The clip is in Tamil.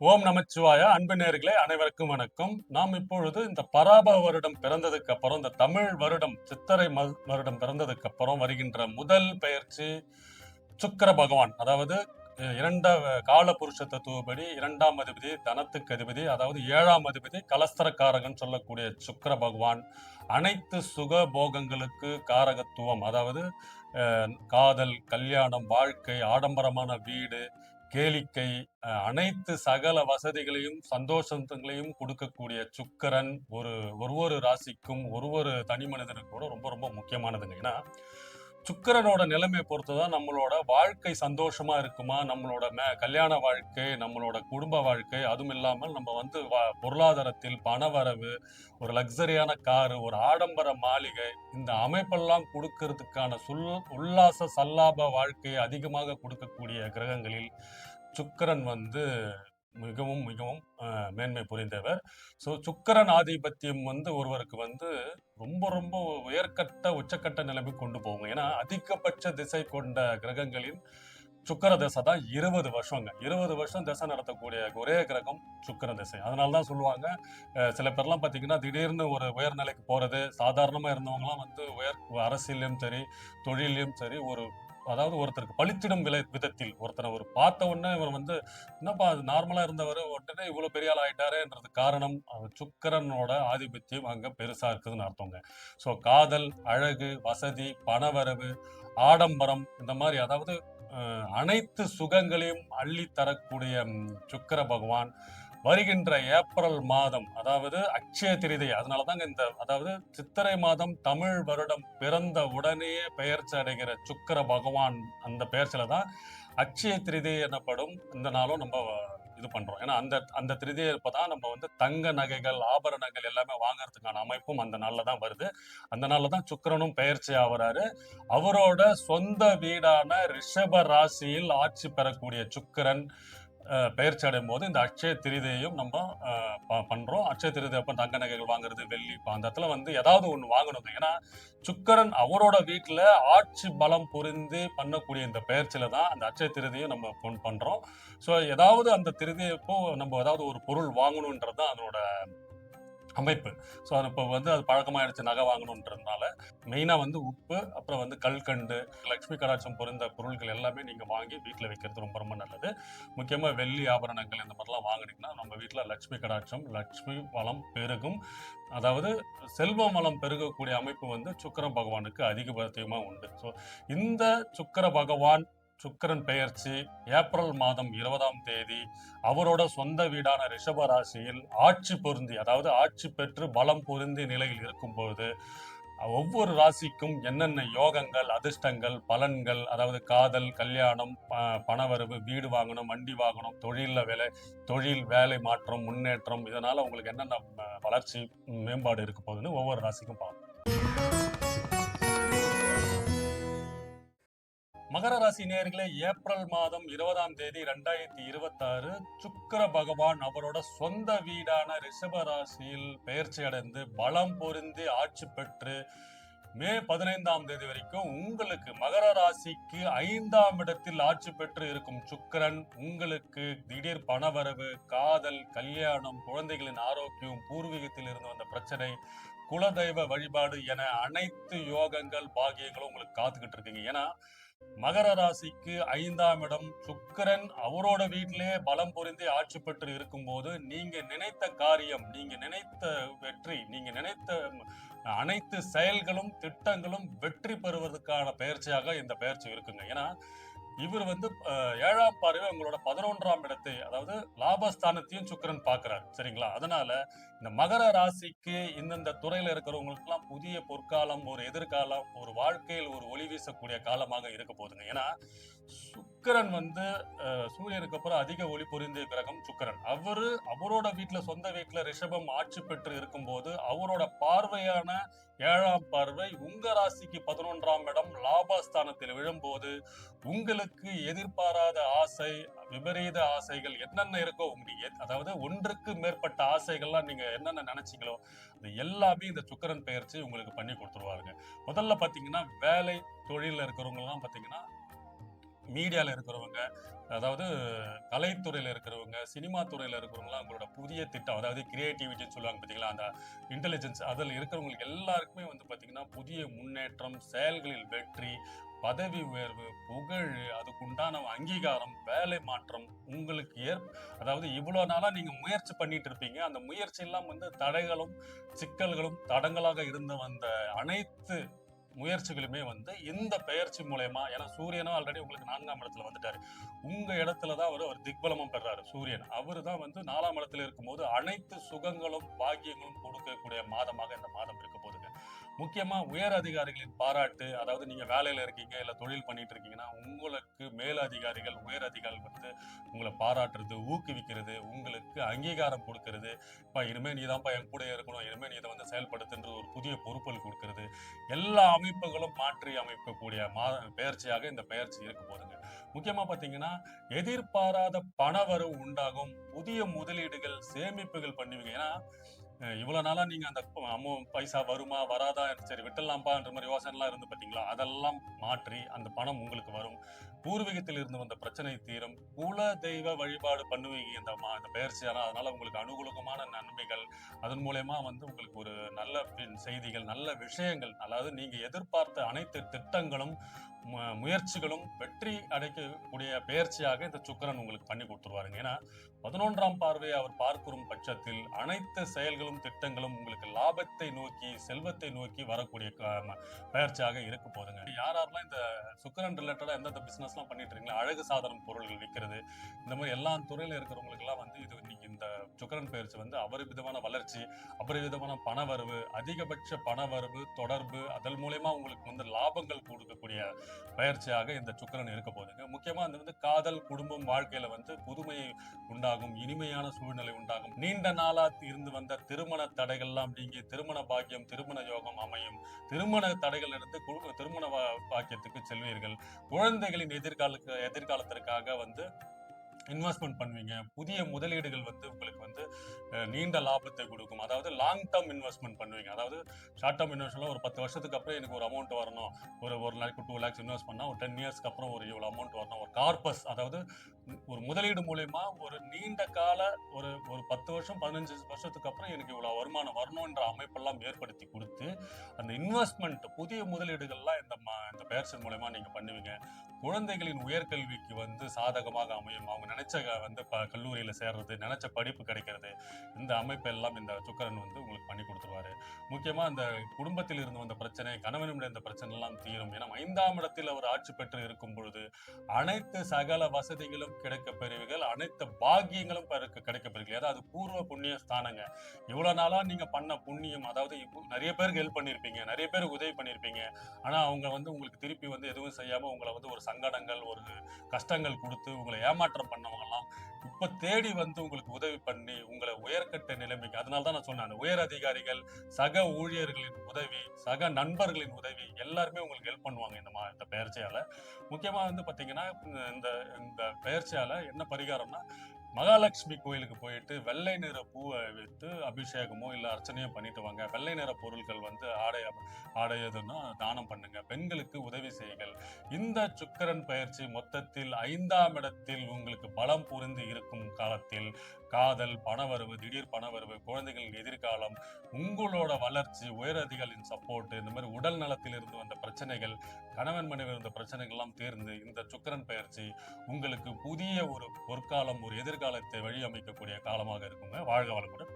ஓம் நமச்சிவாய. அன்பு நேயர்களே அனைவருக்கும் வணக்கம். நாம் இப்பொழுது இந்த பராப வருடம் பிறந்ததுக்கு அப்புறம், இந்த தமிழ் வருடம் சித்திரை வருடம் பிறந்ததுக்கு அப்புறம் வருகின்ற முதல் பெயர்ச்சி சுக்கிர பகவான். அதாவது கால புருஷ தத்துவப்படி 2ஆம் அதிபதி தனத்துக்கு அதிபதி, அதாவது 7ஆம் அதிபதி கலஸ்தரக்காரகன் சொல்லக்கூடிய சுக்கிர பகவான் அனைத்து சுக போகங்களுக்கு காரகத்துவம். அதாவது காதல், கல்யாணம், வாழ்க்கை, ஆடம்பரமான வீடு, கேளிக்கை, அனைத்து சகல வசதிகளையும் சந்தோஷங்களையும் கொடுக்கக்கூடிய சுக்கிரன் ஒரு ராசிக்கும் ஒரு தனி மனிதனுக்கு கூட ரொம்ப ரொம்ப முக்கியமானதுங்க. ஏன்னா சுக்கிரனோட நிலைமையை பொறுத்துதான் நம்மளோட வாழ்க்கை சந்தோஷமா இருக்குமா, நம்மளோட கல்யாண வாழ்க்கை, நம்மளோட குடும்ப வாழ்க்கை, அதுவும் இல்லாமல் நம்ம வந்து பொருளாதாரத்தில் பணவரவு, ஒரு லக்ஸரியான காரு, ஒரு ஆடம்பர மாளிகை, இந்த அமைப்பெல்லாம் கொடுக்கறதுக்கான உல்லாச சல்லாப வாழ்க்கையை அதிகமாக கொடுக்கக்கூடிய கிரகங்களில் சுக்கிரன் வந்து மிகவும் மிகவும் மேன்மை புரிந்தவர். ஸோ சுக்கிரன் ஆதிபத்தியம் வந்து ஒருவருக்கு வந்து ரொம்ப ரொம்ப உச்சக்கட்ட நிலைமை கொண்டு போகும். ஏன்னா அதிகபட்ச திசை கொண்ட கிரகங்களில் சுக்கிர திசை தான் 20 வருஷங்க. 20 வருஷம் திசை நடத்தக்கூடிய ஒரே கிரகம் சுக்கிர திசை. அதனால தான் சொல்லுவாங்க, சில பேர்லாம் பார்த்தீங்கன்னா திடீர்னு ஒரு உயர்நிலைக்கு போறது, சாதாரணமா இருந்தவங்கலாம் வந்து அரசியல்லயும் சரி, தொழில்லயும் சரி, அதாவது ஒருத்தருக்கு பளிச்சிடும் விதத்தில் ஒருத்தரை பார்த்த உடனே இவர் வந்து என்னப்பா அது நார்மலா இருந்தவர் உடனே இவ்வளவு பெரிய ஆள் ஆயிட்டாருன்றது காரணம் சுக்கிரனோட ஆதிபத்தியம் அங்க பெருசா இருக்குதுன்னு அர்த்தங்க. ஸோ காதல், அழகு, வசதி, பணவரவு, ஆடம்பரம், இந்த மாதிரி அதாவது அனைத்து சுகங்களையும் அள்ளி தரக்கூடிய சுக்கிர பகவான் வருகின்ற ஏப்ரல் மாதம், அதாவது அட்சய திருதியை, அதனாலதாங்க அதாவது சித்திரை மாதம் தமிழ் வருடம் பிறந்த உடனேயே பெயர்ச்சி அடைகிற சுக்கிர பகவான் அந்த பெயர்ச்சியில தான் அட்சய திருதியை எனப்படும் இந்த நாளும் நம்ம இது பண்றோம். ஏன்னா அந்த அந்த திருதியை இப்பதான் நம்ம வந்து தங்க நகைகள், ஆபரணங்கள் எல்லாமே வாங்குறதுக்கான அமைப்பும் அந்த நாள்ல தான் வருது. அந்த நாள்ல தான் சுக்கிரனும் பெயர்ச்சி ஆகுறாரு. அவரோட சொந்த வீடான ரிஷப ராசியில் ஆட்சி பெறக்கூடிய சுக்கிரன் பெயர்ச்சி அடையும் போது இந்த அட்சய திருதியையும் நம்ம பண்றோம். அட்சய திருதி அப்ப தங்க நகைகள் வாங்குறது, வெள்ளி, அந்த இடத்துல வந்து ஏதாவது ஒண்ணு வாங்கணும். ஏன்னா சுக்கிரன் அவரோட வீட்டுல ஆட்சி பலம் புரிந்து பண்ணக்கூடிய இந்த பெயர்ச்சியில தான் அந்த அட்சய திருதியும் நம்ம பண்றோம். ஸோ ஏதாவது அந்த திருதியப்போ நம்ம ஏதாவது ஒரு பொருள் வாங்கணுன்றது தான் அதனோட அமைப்பு. ஸோ அது இப்போ வந்து அது பழக்கமாயிடுச்சு நகை வாங்கணுன்றதுனால, மெயினா வந்து உப்பு, அப்புறம் வந்து கல்கண்டு, லட்சுமி கடாட்சம் பொருந்த பொருட்கள் எல்லாமே நீங்க வாங்கி வீட்ல வைக்கிறது ரொம்ப ரொம்ப நல்லது. முக்கியமா வெள்ளி ஆபரணங்கள் இந்த மாதிரிலாம் வாங்குனீங்கன்னா, நம்ம வீட்ல லட்சுமி கடாட்சம், லட்சுமி வளம் பெருகும். அதாவது செல்வ வளம் பெருகக்கூடிய அமைப்பு வந்து சுக்கிர பகவானுக்கு அதிகபட்சமா உண்டு. ஸோ இந்த சுக்கிர பகவான் சுக்கிரன் பெயர்ச்சி ஏப்ரல் மாதம் 20ஆம் தேதி அவரோட சொந்த வீடான ரிஷப ராசியில் ஆட்சி பொருந்தி, அதாவது ஆட்சி பெற்று பலம் பொருந்தி நிலையில் இருக்கும் பொழுது ஒவ்வொரு ராசிக்கும் என்னென்ன யோகங்கள், அதிர்ஷ்டங்கள், பலன்கள், அதாவது காதல், கல்யாணம், பணவரவு, வீடு வாங்கணும், வண்டி வாங்கணும், தொழில் வேலை மாற்றம், முன்னேற்றம், இதனால உங்களுக்கு என்னென்ன வளர்ச்சி, மேம்பாடு இருக்க போகுதுன்னு ஒவ்வொரு ராசிக்கும் பார்ப்போம். மகர ராசி நேயர்களே, ஏப்ரல் மாதம் 20ஆம் தேதி 2026 சுக்கிர பகவான் அவரோட சொந்த வீடான ரிஷப ராசியில் பெயர்ச்சி அடைந்து பலம் பொருந்தி ஆட்சி பெற்று மே 15ஆம் தேதி வரைக்கும் உங்களுக்கு மகர ராசிக்கு 5ஆம் இடத்தில் ஆட்சி பெற்று இருக்கும் சுக்கிரன் உங்களுக்கு திடீர் பணவரவு, காதல், கல்யாணம், குழந்தைகளின் ஆரோக்கியம், பூர்வீகத்தில் இருந்து வந்த பிரச்சனை, குலதெய்வ வழிபாடு என அனைத்து யோகங்கள், பாகியங்களும் உங்களுக்கு காத்துக்கிட்டு இருக்குங்க. ஏன்னா மகர ராசிக்கு 5ஆம் இடம் சுக்கிரன் அவரோட வீட்டிலேயே பலம் பொருந்தி ஆட்சி பெற்று இருக்கும்போது, நீங்க நினைத்த காரியம், நீங்க நினைத்த வெற்றி, நீங்க நினைத்த அனைத்து செயல்களும், திட்டங்களும் வெற்றி பெறுவதற்கான பயிற்சியாக இந்த பயிற்சி இருக்குங்க. ஏன்னா இவர் வந்து 7ஆம் பார்வை உங்களோட 11ஆம் இடத்தை, அதாவது லாபஸ்தானத்தையும் சுக்கிரன் பார்க்கிறார். சரிங்களா? அதனால இந்த மகர ராசிக்கு இந்தந்த துறையில இருக்கிறவங்களுக்கு எல்லாம் புதிய பொற்காலம், ஒரு எதிர்காலம், ஒரு வாழ்க்கையில் ஒரு ஒளி வீசக்கூடிய காலமாக இருக்க போகுதுங்க. ஏன்னா சுக்கிரன் வந்து சூரியனுக்கு அப்புறம் அதிக ஒளி பொருந்திய கிரகம் சுக்கிரன். அவரோட வீட்டுல, சொந்த வீட்டுல ரிஷபம் ஆட்சி பெற்று இருக்கும்போது அவரோட பார்வையான 7ஆம் பார்வை உங்க ராசிக்கு 11ஆம் இடம் லாபஸ்தானத்தில் விழும்போது உங்களுக்கு எதிர்பாராத ஆசை, விபரீத ஆசைகள் என்னென்ன இருக்கோ, அதாவது ஒன்றுக்கு மேற்பட்ட ஆசைகள்லாம் நீங்க என்னென்ன நினைச்சீங்களோ அது எல்லாமே இந்த சுக்கிரன் பெயர்ச்சி உங்களுக்கு பண்ணி கொடுத்துருவாருங்க. முதல்ல பாத்தீங்கன்னா வேலை தொழில இருக்கிறவங்க எல்லாம் பாத்தீங்கன்னா மீடியால இருக்கிறவங்க, அதாவது கலைத்துறையில இருக்கிறவங்க, சினிமா துறையில இருக்கிறவங்கலாம் அவங்களோட புதிய திட்டம், அதாவது கிரியேட்டிவிட்டின்னு சொல்லுவாங்க பார்த்தீங்களா, அந்த இன்டெலிஜென்ஸ் அதில இருக்கிறவங்களுக்கு எல்லாருக்குமே வந்து பார்த்தீங்கன்னா, புதிய முன்னேற்றம், செயல்களில் வெற்றி, பதவி உயர்வு, புகழ், அதுக்குண்டான அங்கீகாரம், வேலை மாற்றம் உங்களுக்கு அதாவது இவ்வளோ நாளா நீங்க முயற்சி பண்ணிட்டு இருப்பீங்க. அந்த முயற்சி எல்லாம் வந்து தடைகளும், சிக்கல்களும், தடங்கலாக இருந்து வந்த அனைத்து முயற்சிகளுமே வந்து இந்த பெயர்ச்சி மூலியமா, ஏன்னா சூரியனும் ஆல்ரெடி உங்களுக்கு 4ஆம் இடத்துல வந்துட்டாரு. உங்க இடத்துல தான் அவர் திக்பலமும் பெறாரு சூரியன். அவரு தான் வந்து 4ஆம் இடத்துல இருக்கும்போது அனைத்து சுகங்களும், பாக்கியங்களும் கொடுக்கக்கூடிய மாதமாக இந்த மாதம் இருக்க போதுங்க. முக்கியமா உயர் அதிகாரிகளின் பாராட்டு, அதாவது நீங்க வேலையில இருக்கீங்க, இல்ல தொழில் பண்ணிட்டு இருக்கீங்கன்னா, உங்களுக்கு மேல் அதிகாரிகள், உயர் அதிகாரிகள் வந்து உங்கள பாராட்டுறது, ஊக்குவிக்கிறது, உங்களுக்கு அங்கீகாரம் கொடுக்கிறது. இனிமே நீ தான்ப்பா என் கூடயே இருக்கணும். இனிமே நீ இத வந்து செயல்படுத்துன்ற ஒரு புதிய பொறுப்புகள் கொடுக்கிறது. எல்லா அமைப்புகளும் மாற்றி அமைக்கக்கூடிய பெயர்ச்சியாக இந்த பெயர்ச்சி இருக்க போதுங்க. முக்கியமா பார்த்தீங்கன்னா, எதிர்பாராத பணவரவு உண்டாகும். புதிய முதலீடுகள், சேமிப்புகள் பண்ணுவீங்க. ஏன்னா, இவ்வளவு நாளா நீங்க அந்த பைசா வருமா வராதா சரி விட்டுடலாம்ப்பான்ற மாதிரி யோசனைலாம் இருந்து பார்த்தீங்களா, அதெல்லாம் மாற்றி அந்த பணம் உங்களுக்கு வரும். பூர்வீகத்தில் இருந்து வந்த பிரச்சனை தீரும். குல தெய்வ வழிபாடு பண்ணுவீங்க இந்த பெயர்ச்சியால. அதனால உங்களுக்கு அனுகூலமான நன்மைகள், அதன் மூலயமா வந்து உங்களுக்கு ஒரு நல்ல செய்திகள், நல்ல விஷயங்கள், அதாவது நீங்க எதிர்பார்த்த அனைத்து திட்டங்களும், முயற்சிகளும் வெற்றி அடைக்கக்கூடிய பெயர்ச்சியாக இந்த சுக்கிரன் உங்களுக்கு பண்ணி கொடுத்துருவாருங்க. ஏன்னா 11ஆம் பார்வையை அவர் பார்க்கும் பட்சத்தில் அனைத்து செயல்களும், திட்டங்களும் உங்களுக்கு லாபத்தை நோக்கி, செல்வத்தை நோக்கி வரக்கூடிய பெயர்ச்சியாக இருக்க போதுங்க. யாரெல்லாம் இந்த சுக்கிரன் ரிலேட்டடா எந்தெந்த பிசினஸ்லாம் பண்ணிட்டு இருக்கீங்களோ, அழகு சாதனம் பொருள்கள் விற்கிறது, இந்த மாதிரி எல்லா துறையில இருக்கிறவங்களுக்கு எல்லாம் வந்து இது இன்னைக்கு இந்த சுக்கிரன் பெயர்ச்சி வந்து அபரிவிதமான வளர்ச்சி, அபரிவிதமான பணவரவு, அதிகபட்ச பணவரவு, தொடர்பு, அதன் மூலயமா உங்களுக்கு வந்து லாபங்கள் கொடுக்கக்கூடிய பெயர்ச்சியாக இந்த சுக்கிரன் இருக்க போதுங்க. முக்கியமா அந்த வந்து காதல், குடும்பம், வாழ்க்கையில வந்து புதுமை உண்டாகும், இனிமையான சூழ்நிலை உண்டாகும். நீண்ட நாளா இருந்து வந்த திருமண தடைகள்லாம் நீங்கி திருமண பாக்கியம், திருமண யோகம் அமையும். திருமண தடைகள் இருந்து திருமண பாக்கியத்துக்கு செல்வீர்கள். குழந்தைகளின் எதிர்காலத்திற்காக வந்து இன்வெஸ்ட்மெண்ட் பண்ணுவீங்க. புதிய முதலீடுகள் வந்து உங்களுக்கு வந்து நீண்ட லாபத்தை கொடுக்கும். அதாவது லாங் டர்ம் இன்வெஸ்ட்மெண்ட் பண்ணுவீங்க. அதாவது ஷார்ட் டர்ம் இன்வெஸ்ட்மெண்ட்ல ஒரு 10 வருஷத்துக்கு அப்புறம் எனக்கு ஒரு அமௌண்ட் வரணும். ஒரு 1 லேக் 2 லேக்ஸ் இன்வெஸ்ட் பண்ணா ஒரு 10 இயர்ஸ்க்கு அப்புறம் ஒரு இவ்வளவு அமௌண்ட் வரணும். ஒரு கார்பஸ், அதாவது ஒரு முதலீடு மூலயமா ஒரு நீண்ட கால ஒரு ஒரு 10 வருஷம் 15 வருஷத்துக்கு அப்புறம் எனக்கு இவ்வளவு வருமானம் வரணும்ன்ற அமைப்பெல்லாம் ஏற்படுத்தி கொடுத்து அந்த இன்வெஸ்ட்மெண்ட், புதிய முதலீடுகள்லாம் இந்த பெயர்ச்சி மூலயமா நீங்க பண்ணுவீங்க. குழந்தைகளின் உயர்கல்விக்கு வந்து சாதகமாக அமையும். அவங்க நினைச்ச வந்து கல்லூரியில சேர்றது, நினைச்ச படிப்பு கிடைக்கிறது, இந்த அமைப்பு எல்லாம் இந்த சுக்கிரன் வந்து உங்களுக்கு பண்ணி கொடுத்துருவாரு. முக்கியமா அந்த குடும்பத்தில் இருந்து வந்த பிரச்சனை, கணவனுடைய இந்த பிரச்சனை எல்லாம் தீரும். ஏன்னா 5ஆம் இடத்தில் அவர் ஆட்சி பெற்று இருக்கும் பொழுது அனைத்து சகல வசதிகளும் கிடைக்க பெறுவீர்கள், அனைத்து பாக்கியங்களும் கிடைக்க பெறுவீர்கள். அதாவது பூர்வ புண்ணிய ஸ்தானங்க. இவ்வளவு நாளா நீங்க பண்ண புண்ணியம், அதாவது நிறைய பேருக்கு ஹெல்ப் பண்ணிருப்பீங்க, நிறைய பேருக்கு உதவி பண்ணிருப்பீங்க. ஆனா அவங்க வந்து உங்களுக்கு திருப்பி வந்து எதுவும் செய்யாம உங்களை வந்து ஒரு சங்கடங்கள், ஒரு கஷ்டங்கள் கொடுத்து உங்களை ஏமாற்றம் பண்ணவங்க எல்லாம் இப்ப தேடி வந்து உங்களுக்கு உதவி பண்ணி உங்களை உயர்கட்ட நிலைமைக்கு, அதனால தான் நான் சொன்னேன், அந்த உயர் அதிகாரிகள், சக ஊழியர்களின் உதவி, சக நண்பர்களின் உதவி எல்லாருமே உங்களுக்கு ஹெல்ப் பண்ணுவாங்க இந்த பெயர்ச்சியால. முக்கியமா வந்து பாத்தீங்கன்னா இந்த இந்த பெயர்ச்சியால என்ன பரிகாரம்னா, மகாலட்சுமி கோயிலுக்கு போயிட்டு வெள்ளை நிற பூவை வைத்து அபிஷேகமோ இல்ல அர்ச்சனையோ பண்ணிட்டு வாங்க. வெள்ளை நிற பொருட்கள் வந்து ஆடை எதுன்னா தானம் பண்ணுங்க. பெண்களுக்கு உதவி செய்யுங்கள். இந்த சுக்கிரன் பெயர்ச்சி மொத்தத்தில் 5ஆம் இடத்தில் உங்களுக்கு பலம் புரிந்து இருக்கும் காலத்தில் காதல், பணவரவு, திடீர் பணவரவு, குழந்தைகளின் எதிர்காலம், உங்களோட வளர்ச்சி, உயர் அதிகாரிகளின் சப்போர்ட், இந்த மாதிரி உடல் நலத்தில் இருந்து வந்த பிரச்சனைகள், கணவன் மனைவி இருந்த பிரச்சனைகள் எல்லாம் தீர்ந்து இந்த சுக்கிரன் பெயர்ச்சி உங்களுக்கு புதிய ஒரு பொற்காலம், ஒரு எதிர்காலத்தை வழி அமைக்கக்கூடிய காலமாக இருக்குங்க. வாழ்க வளமுடன்.